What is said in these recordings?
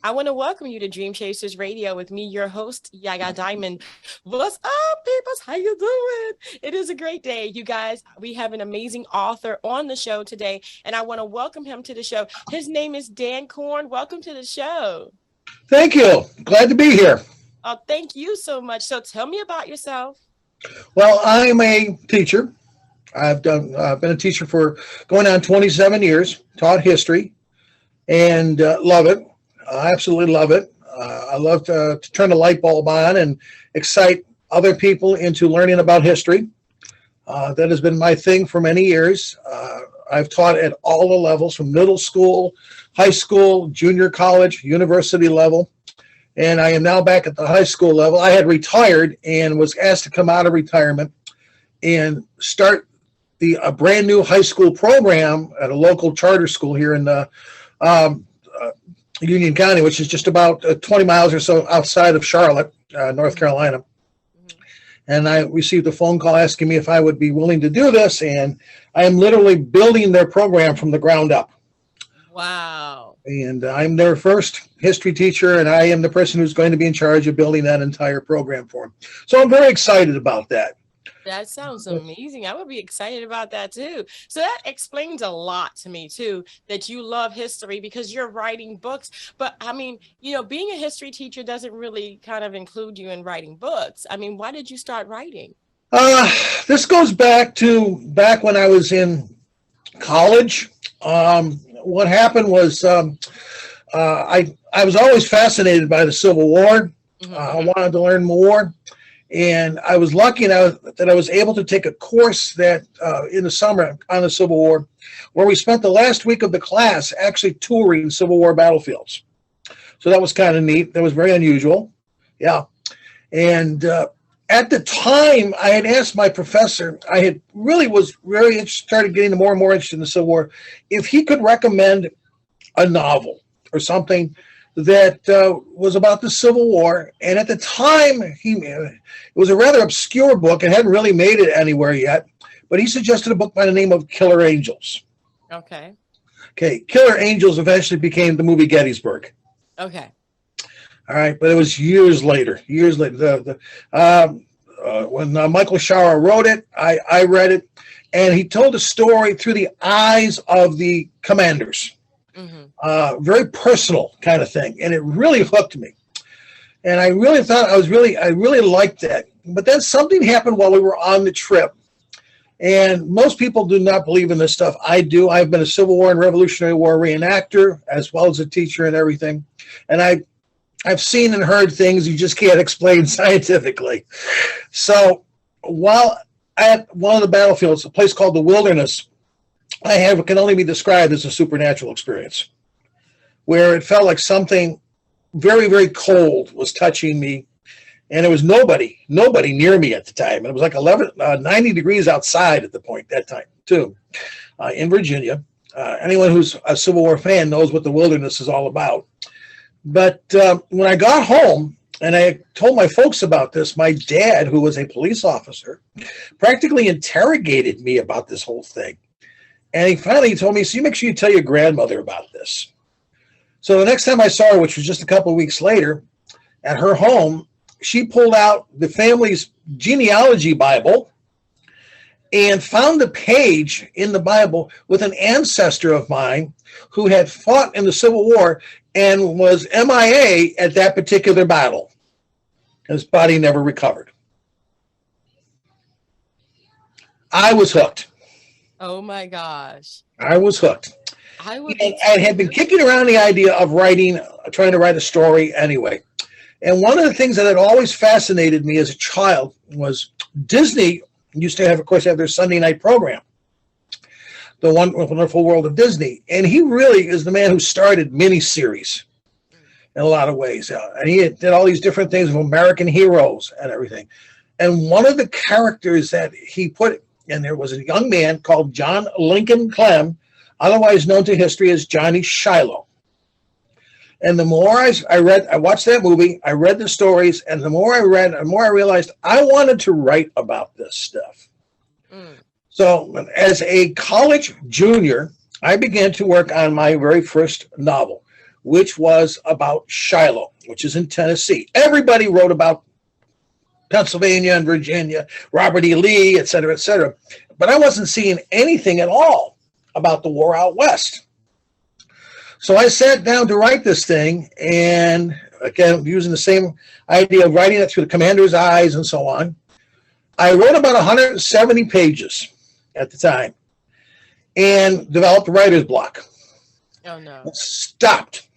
I want to welcome you to Dream Chasers Radio with me, your host, Yaga Diamond. What's up, peoples? How you doing? It is a great day, you guys. We have an amazing author on the show today, and I want to welcome him to the show. His name is Dan Korn. Welcome to the show. Thank you. Glad to be here. Oh, thank you so much. So tell me about yourself. Well, I'm a teacher. I've been a teacher for going on 27 years, taught history, and love it. I absolutely love it. I love to turn the light bulb on and excite other people into learning about history. That has been my thing for many years. I've taught at all the levels, from middle school, high school, junior college, university level, and I am now back at the high school level. I had retired and was asked to come out of retirement and start a brand new high school program at a local charter school here in Union County, which is just about 20 miles or so outside of Charlotte, North Carolina. And I received a phone call asking me if I would be willing to do this, and I am literally building their program from the ground up. Wow. And I'm their first history teacher, and I am the person who's going to be in charge of building that entire program for them. So I'm very excited about that. That sounds amazing. I would be excited about that too. So that explains a lot to me too, that you love history because you're writing books. But I mean, being a history teacher doesn't really kind of include you in writing books. I mean, why did you start writing? This goes back when I was in college. What happened was I was always fascinated by the Civil War. I wanted to learn more. And I was lucky that I was able to take a course that in the summer on the Civil War, where we spent the last week of the class actually touring Civil War battlefields. So that was kind of neat. That was very unusual. Yeah. And at the time, I had asked my professor, was very interested, started getting more and more interested in the Civil War, if he could recommend a novel or something that was about the Civil War. And at the time, it was a rather obscure book. It hadn't really made it anywhere yet, but he suggested a book by the name of Killer Angels. Okay. Killer Angels eventually became the movie Gettysburg. Okay. All right, but it was years later. When Michael Shara wrote it, I read it, and he told a story through the eyes of the commanders. Very personal kind of thing, and it really hooked me. And I really thought I really liked that. But then something happened while we were on the trip. And most people do not believe in this stuff. I do. I've been a Civil War and Revolutionary War reenactor, as well as a teacher and everything. And I've seen and heard things you just can't explain scientifically. So while at one of the battlefields, a place called the Wilderness, can only be described as a supernatural experience, where it felt like something very, very cold was touching me, and there was nobody near me at the time. And it was like 90 degrees outside at that time too, in Virginia. Anyone who's a Civil War fan knows what the Wilderness is all about. But when I got home and I told my folks about this, my dad, who was a police officer, practically interrogated me about this whole thing. And he finally told me, so you make sure you tell your grandmother about this. So the next time I saw her, which was just a couple of weeks later, at her home, she pulled out the family's genealogy Bible and found a page in the Bible with an ancestor of mine who had fought in the Civil War and was MIA at that particular battle. His body never recovered. I was hooked. Oh my gosh. I was hooked. I had been kicking around the idea of trying to write a story anyway. And one of the things that had always fascinated me as a child was Disney used to have their Sunday night program, The Wonderful World of Disney. And he really is the man who started miniseries in a lot of ways. And he did all these different things with American heroes and everything. And one of the characters that he put, and there was a young man called John Lincoln Clem, otherwise known to history as Johnny Shiloh. And the more I watched that movie, I read the stories, and the more I read, the more I realized I wanted to write about this stuff. So as a college junior, I began to work on my very first novel, which was about Shiloh, which is in Tennessee. Everybody wrote about Pennsylvania and Virginia, Robert E. Lee, et cetera, but I wasn't seeing anything at all about the war out west. So I sat down to write this thing, and again, using the same idea of writing it through the commander's eyes and so on. I wrote about 170 pages at the time and developed writer's block. Oh, no. Stopped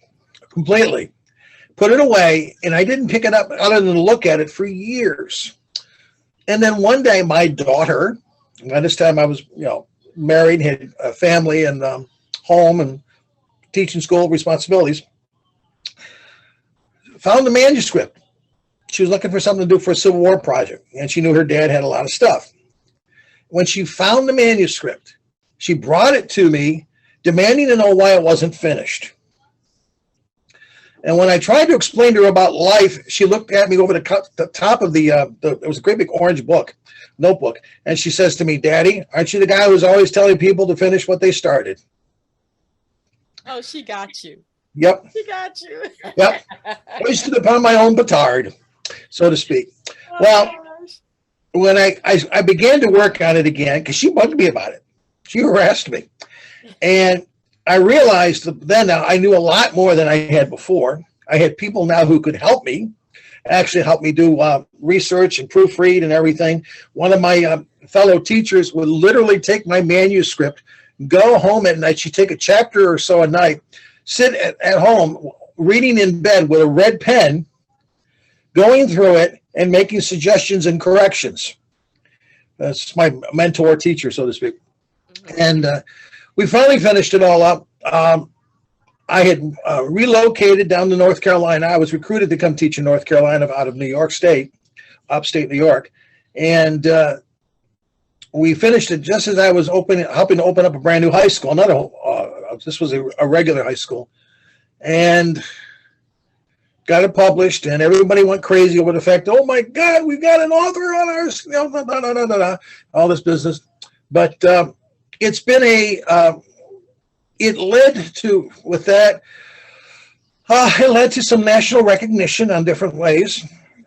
completely, put it away, and I didn't pick it up other than to look at it for years. And then one day, my daughter, by this time I was, married, had a family and home and teaching school responsibilities, found the manuscript. She was looking for something to do for a Civil War project, and she knew her dad had a lot of stuff. When she found the manuscript, she brought it to me, demanding to know why it wasn't finished. And when I tried to explain to her about life, she looked at me over the top of it was a great big orange notebook, and she says to me, "Daddy, aren't you the guy who's always telling people to finish what they started?" Oh, she got you. Yep. She got you. Yep. Hoisted upon my own petard, so to speak. Oh, well, gosh. when I began to work on it again, because she bugged me about it. She harassed me. And I realized that then now I knew a lot more than I had before. I had people now who could help me, actually help me do research and proofread and everything. One of my fellow teachers would literally take my manuscript, go home at night. She'd take a chapter or so a night, sit at home, reading in bed with a red pen, going through it and making suggestions and corrections. That's my mentor teacher, so to speak. And we finally finished it all up. I had relocated down to North Carolina. I was recruited to come teach in North Carolina out of New York State, upstate New York. And we finished it just as I was helping to open up a brand new high school. This was a regular high school. And got it published, and everybody went crazy over the fact, oh my God, we've got an author on our, all this business. But it's been it led to, with that, it led to some national recognition on different ways.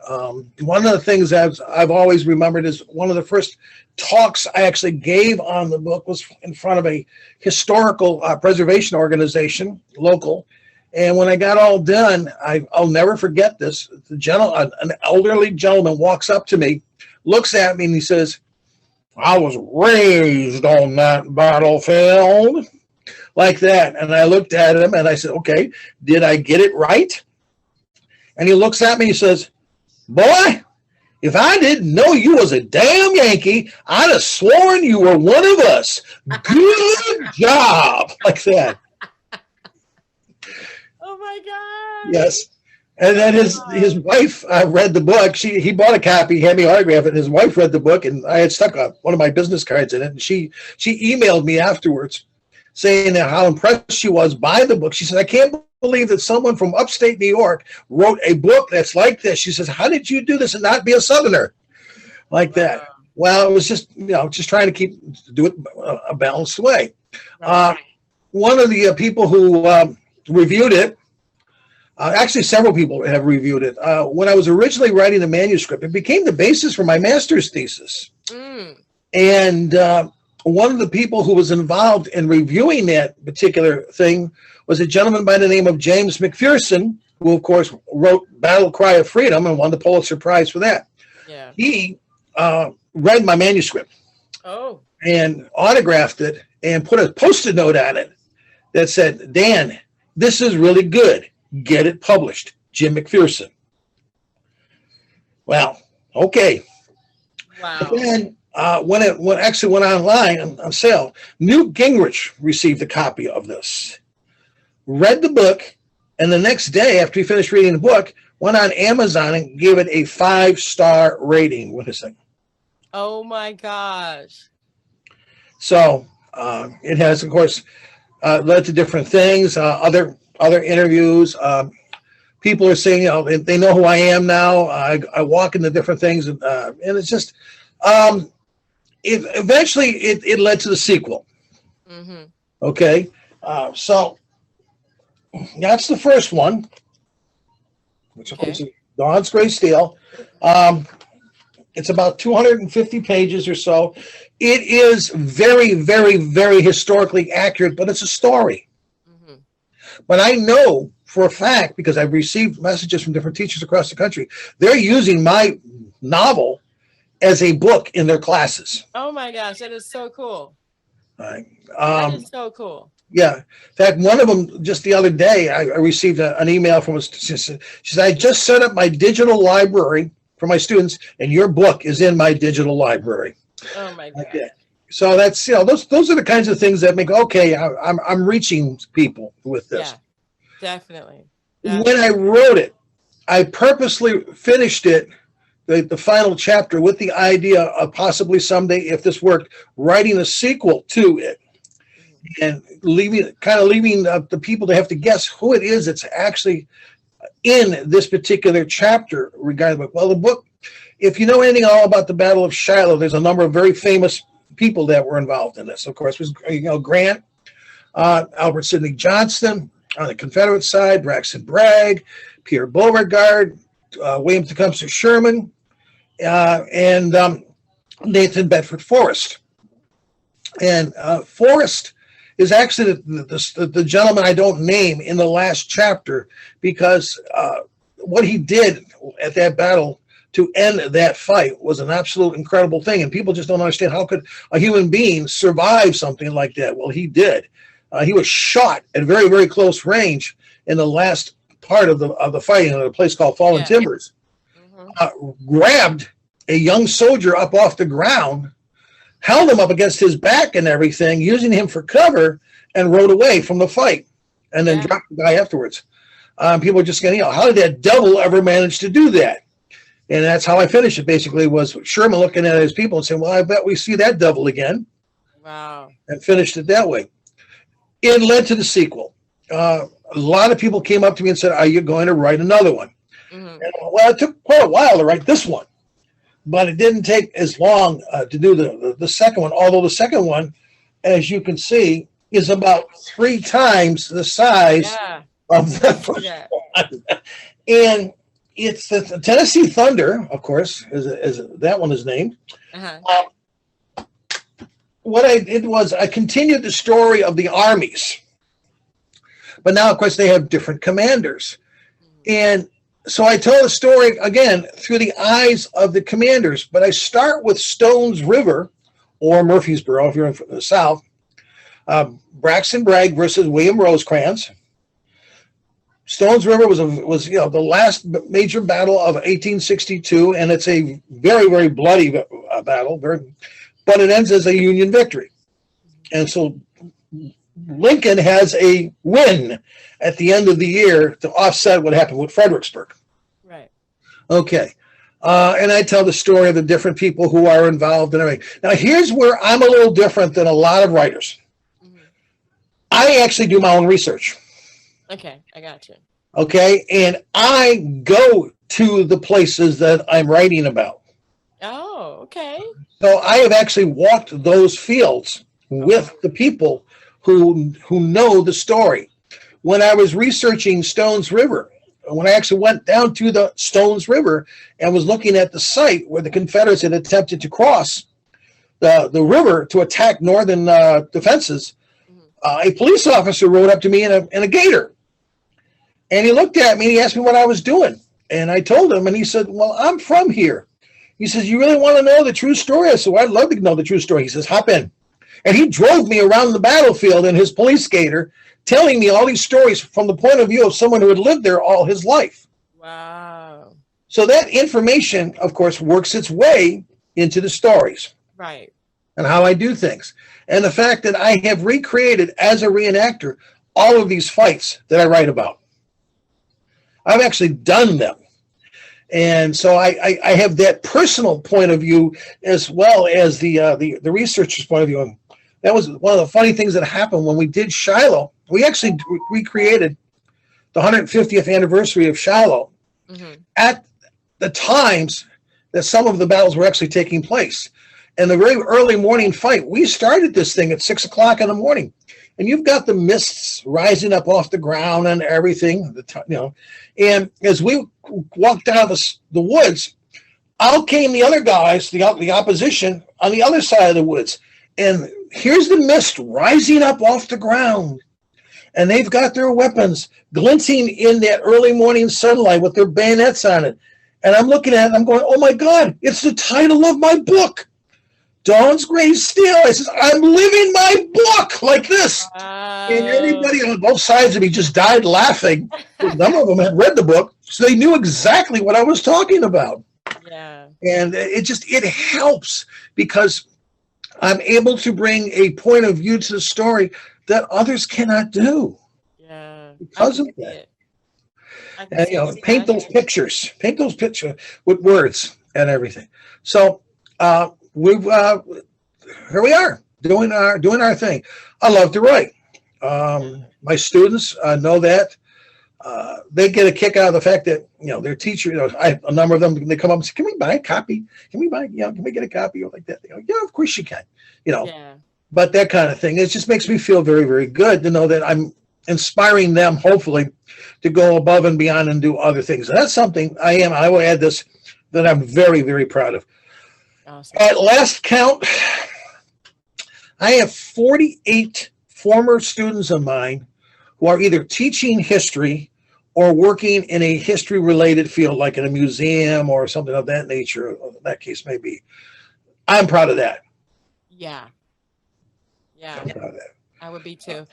One of the things I've always remembered is one of the first talks I actually gave on the book was in front of a historical preservation organization, local. And when I got all done, I'll never forget this. An elderly gentleman walks up to me, looks at me, and he says, "I was raised on that battlefield," like that. And I looked at him and I said, "Okay, did I get it right?" And he looks at me and he says, "Boy, if I didn't know you was a damn Yankee, I'd have sworn you were one of us. Good job," like that. Oh my God. Yes. And then his wife read the book. He bought a copy, had me autograph it, and his wife read the book, and I had stuck one of my business cards in it. And she emailed me afterwards saying how impressed she was by the book. She said, "I can't believe that someone from upstate New York wrote a book that's like this." She says, "How did you do this and not be a Southerner?" Like that. Well, it was just trying to do it a balanced way. One of the people who reviewed it, actually several people have reviewed it. When I was originally writing the manuscript, it became the basis for my master's thesis. And one of the people who was involved in reviewing that particular thing was a gentleman by the name of James McPherson, who, of course, wrote Battle Cry of Freedom and won the Pulitzer Prize for that. Yeah. He read my manuscript and autographed it and put a Post-it note on it that said, "Dan, this is really good. Get it published. Jim McPherson." Well, okay. Wow. But then when it actually went online on sale, Newt Gingrich received a copy of this, read the book, and the next day after he finished reading the book, went on Amazon and gave it a 5-star rating with his thing. Oh my gosh. So it has, of course, led to different things, other interviews. People are saying, they know who I am now. I walk into different things, and it's just, eventually it led to the sequel. Okay. So that's the first one, which of Okay. course is Dawn's Gray Steel. It's about 250 pages or so. It is very, very, very historically accurate, but it's a story. Mm-hmm. But I know for a fact, because I've received messages from different teachers across the country, they're using my novel as a book in their classes. Oh my gosh, that is so cool. Right. That is so cool. Yeah. In fact, one of them just the other day, I received an email from she said, I just set up my digital library for my students, and your book is in my digital library. Oh my God. Okay. So that's, those are the kinds of things that make, okay, I'm reaching people with this. Yeah, definitely. When I wrote it, I purposely finished it, the final chapter, with the idea of possibly someday, if this worked, writing a sequel to it, and leaving the people to have to guess who it is that's actually in this particular chapter regarding the book. Well, the book, if you know anything all about the Battle of Shiloh, there's a number of very famous people that were involved in this. Of course, was Grant, Albert Sidney Johnston on the Confederate side, Braxton Bragg, Pierre Beauregard, William Tecumseh Sherman, and Nathan Bedford Forrest. And Forrest is actually the gentleman I don't name in the last chapter, because what he did at that battle to end that fight was an absolute incredible thing. And people just don't understand, how could a human being survive something like that? Well, he did. He was shot at very, very close range in the last part of the fighting at a place called Fallen Timbers. Grabbed a young soldier up off the ground, held him up against his back and everything, using him for cover, and rode away from the fight, and then dropped the guy afterwards. People are just going, how did that devil ever manage to do that? And that's how I finished it, basically, was Sherman looking at his people and saying, well, I bet we see that devil again. Wow. And finished it that way. It led to the sequel. A lot of people came up to me and said, are you going to write another one? Mm-hmm. And, well, it took quite a while to write this one, but it didn't take as long to do the second one, although the second one, as you can see, is about 3 times the size of the first one. And it's the Tennessee Thunder, of course, as that one is named. What I did was I continued the story of the armies, but now, of course, they have different commanders. And so I tell the story, again, through the eyes of the commanders, but I start with Stones River, or Murfreesboro, if you're in the South, Braxton Bragg versus William Rosecrans. Stones River was the last major battle of 1862, and it's a very, very bloody battle, but it ends as a Union victory. And so Lincoln has a win at the end of the year to offset what happened with Fredericksburg. Right. Okay. And I tell the story of the different people who are involved and everything. Now, here's where I'm a little different than a lot of writers. Mm-hmm. I actually do my own research. Okay, I got you. Okay, and I go to the places that I'm writing about. Oh, okay. So I have actually walked those fields with the people who know the story. When I was researching Stones River, when I actually went down to the Stones River and was looking at the site where the Confederates had attempted to cross the river to attack northern defenses, a police officer rode up to me in a gator. And he looked at me and he asked me what I was doing. And I told him, and he said, well, I'm from here. He says, you really want to know the true story? I said, well, I'd love to know the true story. He says, hop in. And he drove me around the battlefield in his police gator, telling me all these stories from the point of view of someone who had lived there all his life. Wow. So that information, of course, works its way into the stories. Right. And how I do things. And the fact that I have recreated as a reenactor all of these fights that I write about. I've actually done them. And so I have that personal point of view as well as the researcher's point of view. And that was one of the funny things that happened when we did Shiloh. We actually recreated the 150th anniversary of Shiloh at the times that some of the battles were actually taking place. And the very early morning fight, we started this thing at 6 o'clock in the morning. and you've got the mists rising up off the ground and everything, and as we walked out of the woods, out came the other guys, the opposition on the other side of the woods. And here's the mist rising up off the ground. And they've got their weapons glinting in that early morning sunlight with their bayonets on it. And I'm looking at it and I'm going, oh my God, it's the title of my book. Dawn's Gray Steel. I says, I'm living my book like this. And everybody on both sides of me just died laughing. Some of them had read the book, so they knew exactly what I was talking about. Yeah. And it helps because I'm able to bring a point of view to the story that others cannot do. Yeah. Because of that. And, paint those pictures with words and everything. So we've here we are doing our thing. I love to write. My students know that. They get a kick out of the fact that their teacher. A number of them, they come up and say, "Can we buy a copy? Can we get a copy?" Or like that. They go, "Yeah, of course you can." Yeah. But that kind of thing. It just makes me feel very, very good to know that I'm inspiring them, hopefully, to go above and beyond and do other things. And that's something I will add this, that I'm very, very proud of. Awesome. At last count, I have 48 former students of mine who are either teaching history or working in a history-related field, like in a museum or something of that nature, that case may be. I'm proud of that. Yeah. Yeah. I'm proud of that. I would be too.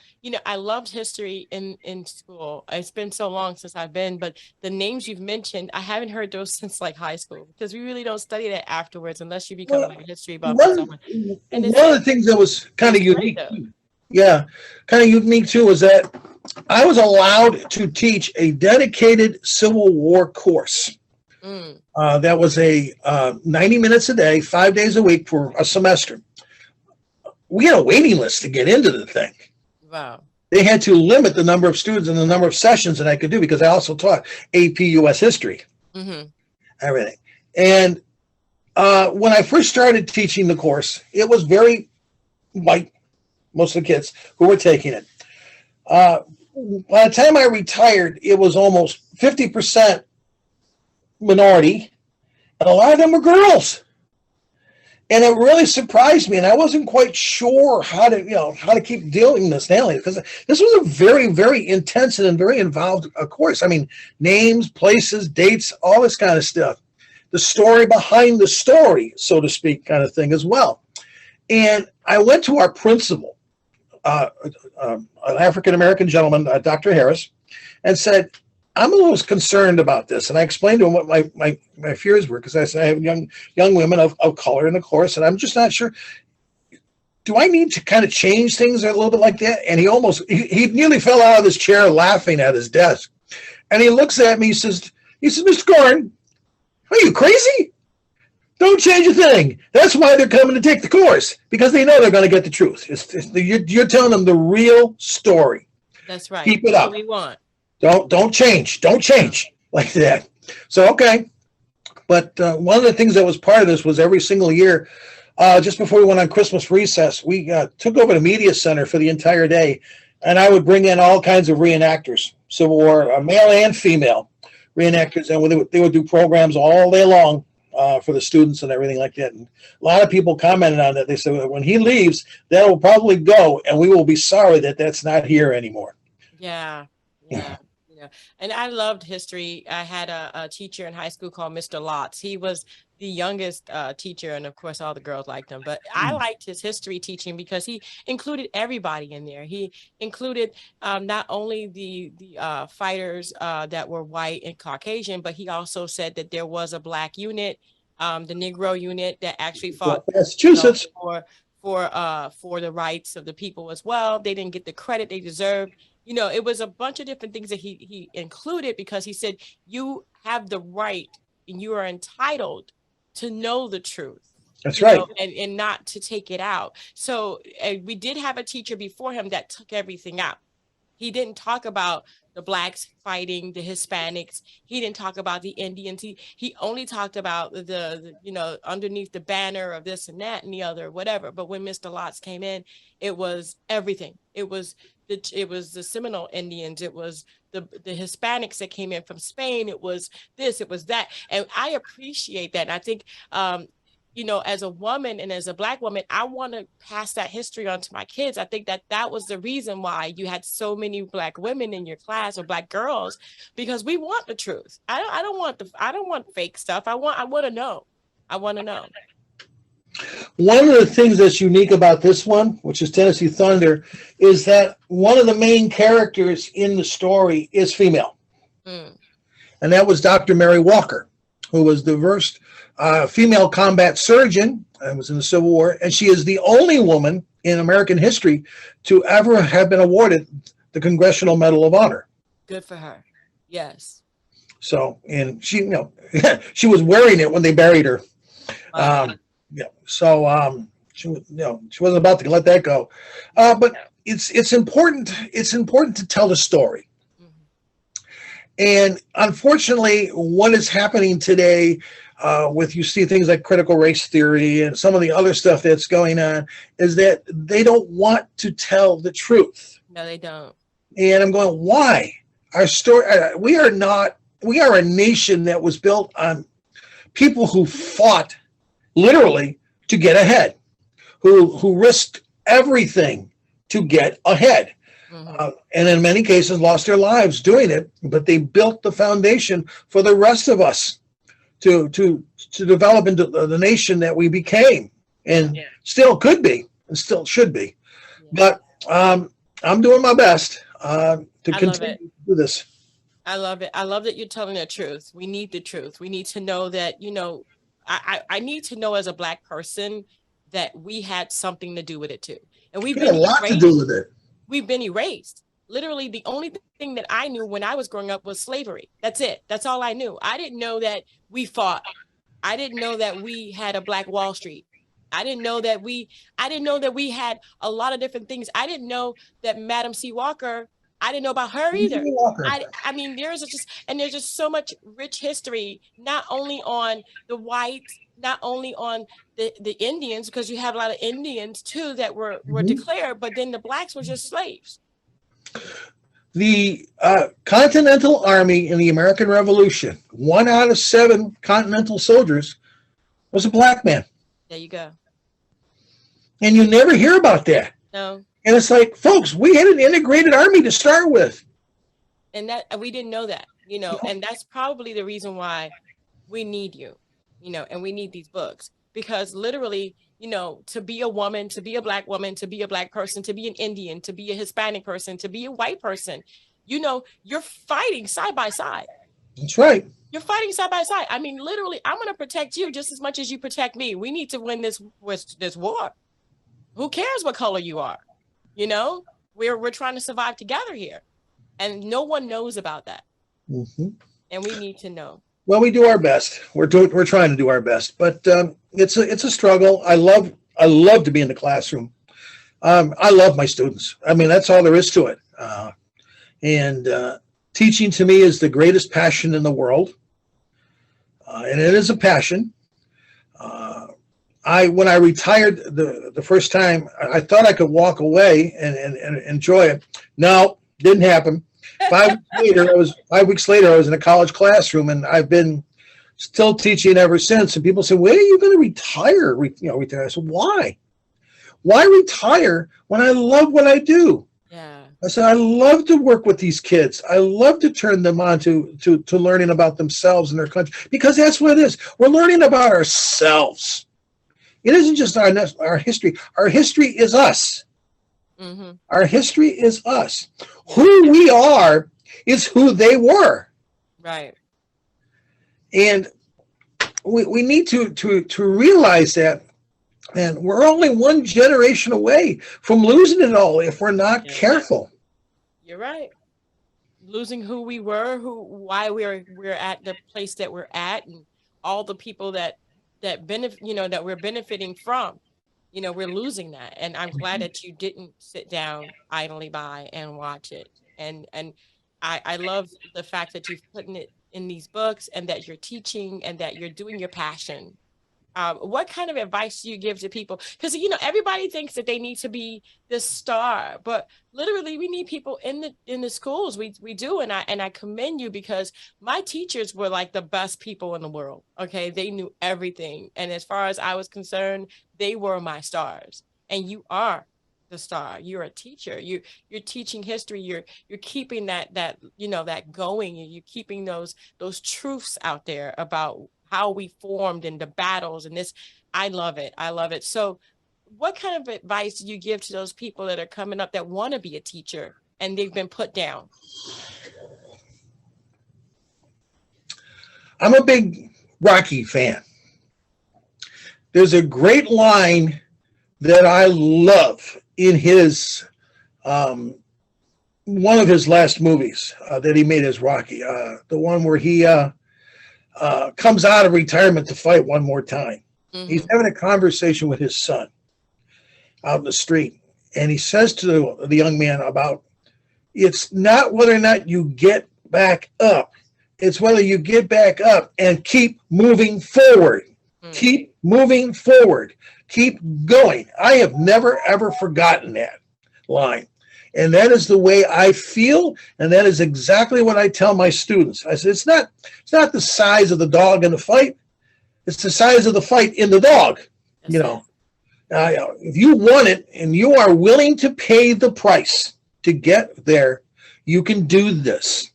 I loved history in school. It's been so long since I've been, but the names you've mentioned, I haven't heard those since like high school, because we really don't study that afterwards unless you become a history buff or someone. And one of the things that was kind of unique, kind of unique too, was that I was allowed to teach a dedicated Civil War course. That was a 90 minutes a day, 5 days a week for a semester. We had a waiting list to get into the thing. Wow. They had to limit the number of students and the number of sessions that I could do, because I also taught AP US history, everything. And when I first started teaching the course, it was very white, most of the kids who were taking it. By the time I retired, it was almost 50% minority, and a lot of them were girls. And it really surprised me, and I wasn't quite sure how to keep doing this now, because this was a very, very intense and very involved course. I mean, names, places, dates, all this kind of stuff. The story behind the story, so to speak, kind of thing as well. And I went to our principal, an African-American gentleman, Dr. Harris, and said, I'm a little concerned about this. And I explained to him what my fears were, because I said I have young women of color in the course, and I'm just not sure. Do I need to kind of change things a little bit like that? And he nearly fell out of his chair laughing at his desk. And he looks at me, he says, Mr. Korn, are you crazy? Don't change a thing. That's why they're coming to take the course, because they know they're going to get the truth. You're telling them the real story. That's right. Keep it up. That's what we want. Don't change like that. So, okay. But one of the things that was part of this was every single year, just before we went on Christmas recess, we took over the media center for the entire day. And I would bring in all kinds of reenactors, Civil War, male and female reenactors. And they would do programs all day long for the students and everything like that. And a lot of people commented on that. They said, when he leaves, that will probably go, and we will be sorry that that's not here anymore. Yeah. And I loved history. I had a teacher in high school called Mr. Lotz. He was the youngest teacher, and of course all the girls liked him, but I liked his history teaching because he included everybody in there. He included not only the fighters that were white and Caucasian, but he also said that there was a black unit, the Negro unit, that actually fought Massachusetts for the rights of the people as well. They didn't get the credit they deserved. It was a bunch of different things that he included, because he said you have the right and you are entitled to know the truth. That's right. And not to take it out. So we did have a teacher before him that took everything out. He didn't talk about the blacks fighting the Hispanics. He didn't talk about the Indians. He only talked about the underneath the banner of this and that and the other, whatever. But when Mr. Lots came in, it was everything. It was the Seminole Indians. It was the Hispanics that came in from Spain. It was this, it was that. And I appreciate that. And I think as a woman and as a Black woman, I want to pass that history on to my kids. I think that was the reason why you had so many Black women in your class, or Black girls, because we want the truth. I don't want fake stuff. I want to know. I want to know. One of the things that's unique about this one, which is Tennessee Thunder, is that one of the main characters in the story is female. And that was Dr. Mary Walker, who was the first female combat surgeon and was in the Civil War. And she is the only woman in American history to ever have been awarded the Congressional Medal of Honor. Good for her. Yes. So, and she, she was wearing it when they buried her. Wow. So she wasn't about to let that go. But it's important. It's important to tell the story. And unfortunately, what is happening today with you see things like critical race theory and some of the other stuff that's going on is that they don't want to tell the truth. No, they don't. And I'm going, why? Our story, we are a nation that was built on people who fought literally to get ahead, who risked everything to get ahead. And in many cases lost their lives doing it, but they built the foundation for the rest of us to develop into the nation that we became and still could be and still should be. But I'm doing my best to continue to do this. I love it. I love that you're telling the truth. We need the truth. We need to know that, I need to know as a Black person that we had something to do with it too. And we've been a lot to do with it. We've been erased. Literally, the only thing that I knew when I was growing up was slavery. That's it. That's all I knew. I didn't know that we fought. I didn't know that we had a Black Wall Street. I didn't know that we had a lot of different things. I didn't know that Madam C. Walker, I didn't know about her either. I mean, there's just so much rich history, not only on the whites, not only on the Indians, because you have a lot of Indians too that were declared, but then the Blacks were just slaves. The Continental Army in the American Revolution, 1 out of 7 Continental soldiers was a Black man. There you go. And you never hear about that. No. And it's like, folks, we had an integrated army to start with. And that we didn't know that, and that's probably the reason why we need you, and we need these books, because literally, to be a woman, to be a Black woman, to be a Black person, to be an Indian, to be a Hispanic person, to be a white person, you're fighting side by side. That's right. You're fighting side by side. I mean, literally, I'm going to protect you just as much as you protect me. We need to win this war. Who cares what color you are? We're trying to survive together here, and no one knows about that. And we need to know. Well, we do our best. We're trying to do our best, but it's a struggle. I love to be in the classroom. I love my students. I mean, that's all there is to it. And teaching to me is the greatest passion in the world, and it is a passion. When I retired the first time, I thought I could walk away and enjoy it. No, didn't happen. 5 weeks later, I was in a college classroom, and I've been still teaching ever since. And people say, "When are you going to retire?" Retire. I said, "Why? Why retire when I love what I do?" Yeah. I said, "I love to work with these kids. I love to turn them on to learning about themselves and their country, because that's what it is. We're learning about ourselves. It isn't just our history. Our history is us. Our history is us. Who we are is who they were. Right. And we need to realize that. And we're only one generation away from losing it all if we're not careful. You're right. Losing who we were, why we're at the place that we're at, and all the people that benefit, that we're benefiting from. We're losing that. And I'm glad that you didn't sit down idly by and watch it. And I love the fact that you've put it in these books and that you're teaching and that you're doing your passion. What kind of advice do you give to people? Because everybody thinks that they need to be this star, but literally we need people in the schools. We do, and I commend you, because my teachers were like the best people in the world. Okay, they knew everything, and as far as I was concerned, they were my stars. And you are the star. You're a teacher. You're teaching history. You're keeping that going, and you're keeping those truths out there about how we formed and the battles and this. I love it. I love it. So what kind of advice do you give to those people that are coming up that want to be a teacher and they've been put down? I'm a big Rocky fan. There's a great line that I love in his one of his last movies that he made as Rocky, the one where he comes out of retirement to fight one more time. Mm-hmm. He's having a conversation with his son out in the street, and he says to the young man about, it's not whether or not you get back up, it's whether you get back up and keep moving forward. Mm-hmm. Keep moving forward. Keep going. I have never, ever forgotten that line. And that is the way I feel, and that is exactly what I tell my students. I said, it's not the size of the dog in the fight, it's the size of the fight in the dog. If you want it and you are willing to pay the price to get there, you can do this.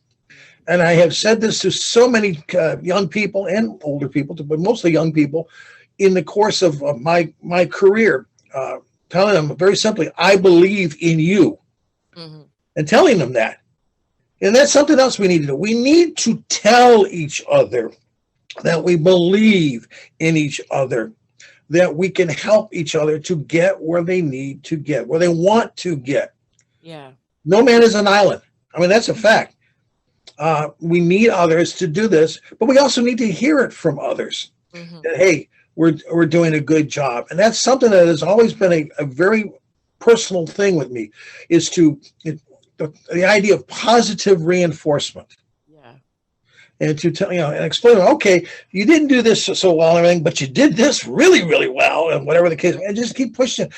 And I have said this to so many young people and older people, but mostly young people, in the course of my career, telling them very simply, I believe in you. Mm-hmm. And telling them that. And that's something else we need to do. We need to tell each other that we believe in each other, that we can help each other to get where they need to get, where they want to get. Yeah. No man is an island. I mean, that's a fact. We need others to do this, but we also need to hear it from others. Mm-hmm. That, hey, we're doing a good job. And that's something that has always been a very personal thing with me, is the idea of positive reinforcement. Yeah. And to tell, and explain, okay, you didn't do this so well and everything, but you did this really, really well, and whatever the case, and just keep pushing,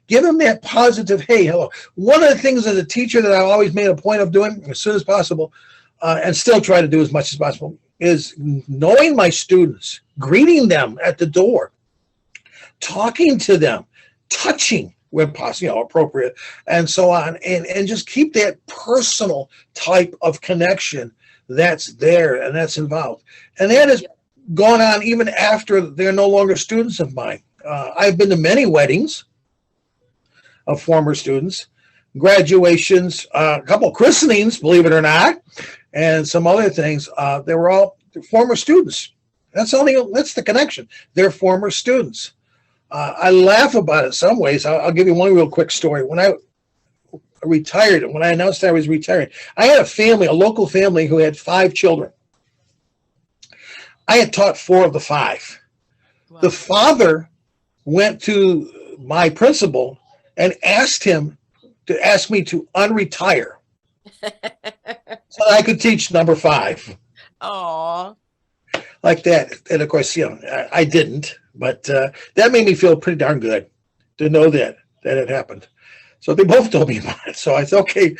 give them that positive, hey, hello. One of the things as a teacher that I've always made a point of doing as soon as possible, and still try to do as much as possible, is knowing my students, greeting them at the door, talking to them, touching when possible, appropriate, and so on, and just keep that personal type of connection that's there and that's involved. And that has gone on even after they're no longer students of mine. I've been to many weddings of former students, graduations, a couple of christenings, believe it or not, and some other things. They were all former students. That's the connection. They're former students. I laugh about it some ways. I'll give you one real quick story. When I retired, when I announced I was retiring, I had a local family who had 5 children. I had taught 4 of the 5. Wow. The father went to my principal and asked me to unretire so I could teach number 5. Aww. Like that. And of course, I didn't. But that made me feel pretty darn good to know that it happened. So they both told me about it. So I said, okay,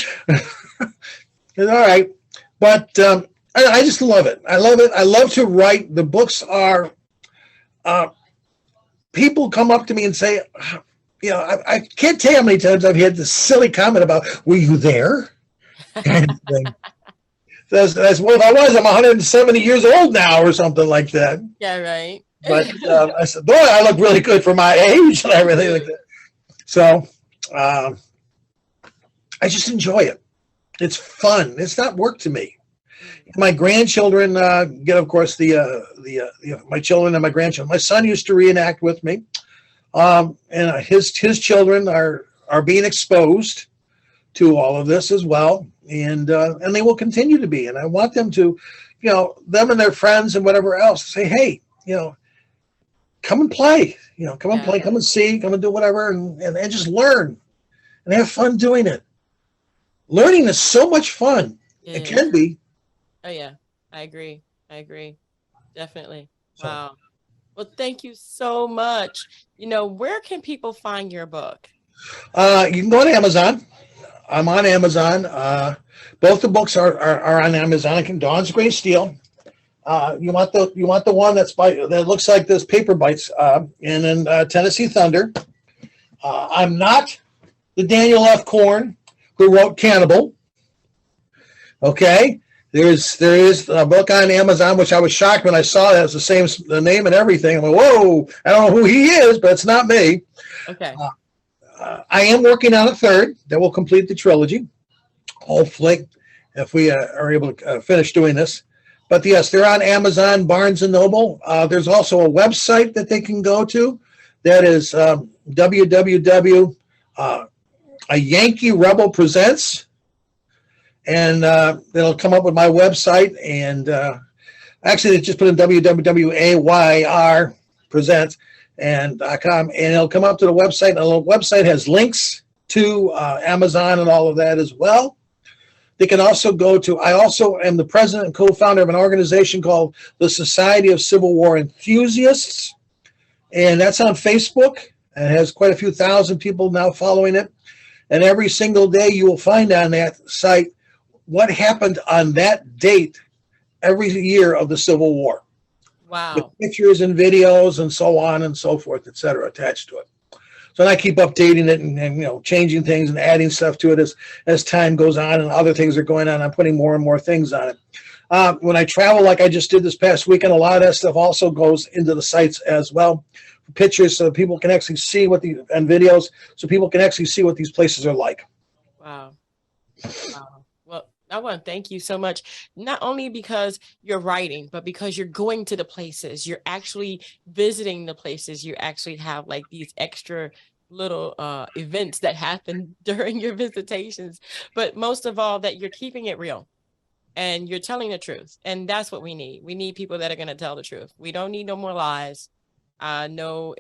all right. But I just love it. I love it. I love to write. The books are, people come up to me and say, I can't tell you how many times I've had this silly comment about, were you there? Kind of thing. That's well, if I was, I'm 170 years old now or something like that. Yeah, right. But I said, boy, I look really good for my age and everything like that. So I just enjoy it. It's fun. It's not work to me. My grandchildren get, of course, my children and my grandchildren. My son used to reenact with me, and his children are being exposed to all of this as well, and they will continue to be. And I want them to, them and their friends and whatever else, say, hey, come and play, come and play, come and see, come and do whatever, and just learn and have fun doing it. learning is so much fun. It It can is. be. Oh yeah, I agree. I agree. Definitely. So Wow. Well, thank you so much. Where can people find your book? you can go on Amazon. I'm on Amazon. Both the books are on Amazon. I can Dawn's Gray Steel. You want the one that looks like this paper bites, and then Tennessee Thunder. I'm not the Daniel F. Korn who wrote Cannibal. Okay, there is a book on Amazon which I was shocked when I saw that it's the name and everything. I'm like, whoa! I don't know who he is, but it's not me. Okay. I am working on a third that will complete the trilogy. Hopefully, if we are able to finish doing this. But yes, they're on Amazon, Barnes and Noble. There's also a website that they can go to. That is www. A Yankee Rebel Presents, and it'll come up with my website. And actually, they just put in www.ayr presents and .com, and it'll come up to the website. And the website has links to Amazon and all of that as well. They can also go to, I also am the president and co-founder of an organization called the Society of Civil War Enthusiasts, and that's on Facebook. It has quite a few thousand people now following it. And every single day you will find on that site what happened on that date every year of the Civil War. With Wow. pictures and videos and so on and so forth, et cetera, attached to it. So I keep updating it and changing things and adding stuff to it as time goes on and other things are going on. I'm putting more and more things on it. When I travel, like I just did this past weekend, a lot of that stuff also goes into the sites as well. Pictures so people can actually see and videos so people can actually see what these places are like. Wow. Wow. Well, I want to thank you so much, not only because you're writing, but because you're going to the places, you're actually visiting the places, you actually have like these extra little events that happen during your visitations, but most of all, that you're keeping it real and you're telling the truth. And that's what we need. We need people that are going to tell the truth. We don't need no more lies. No,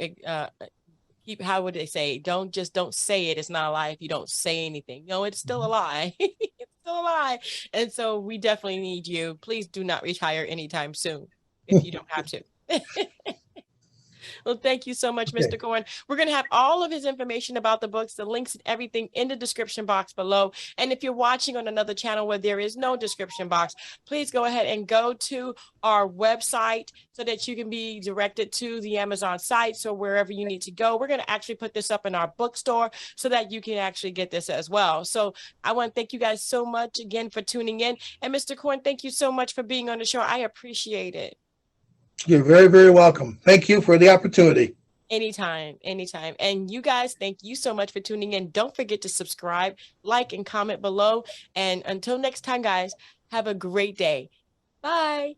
how would they say? Don't say it. It's not a lie if you don't say anything. No, it's still a lie. It's still a lie. And so we definitely need you. Please do not retire anytime soon if you don't have to. Well, thank you so much, Okay. Mr. Korn. We're going to have all of his information about the books, the links and everything in the description box below. And if you're watching on another channel where there is no description box, please go ahead and go to our website so that you can be directed to the Amazon site. So wherever you need to go, we're going to actually put this up in our bookstore so that you can actually get this as well. So I want to thank you guys so much again for tuning in. And Mr. Korn, thank you so much for being on the show. I appreciate it. You're very, very welcome. Thank you for the opportunity. Anytime, anytime. And you guys, thank you so much for tuning in. Don't forget to subscribe, like, and comment below. And until next time, guys, have a great day. Bye.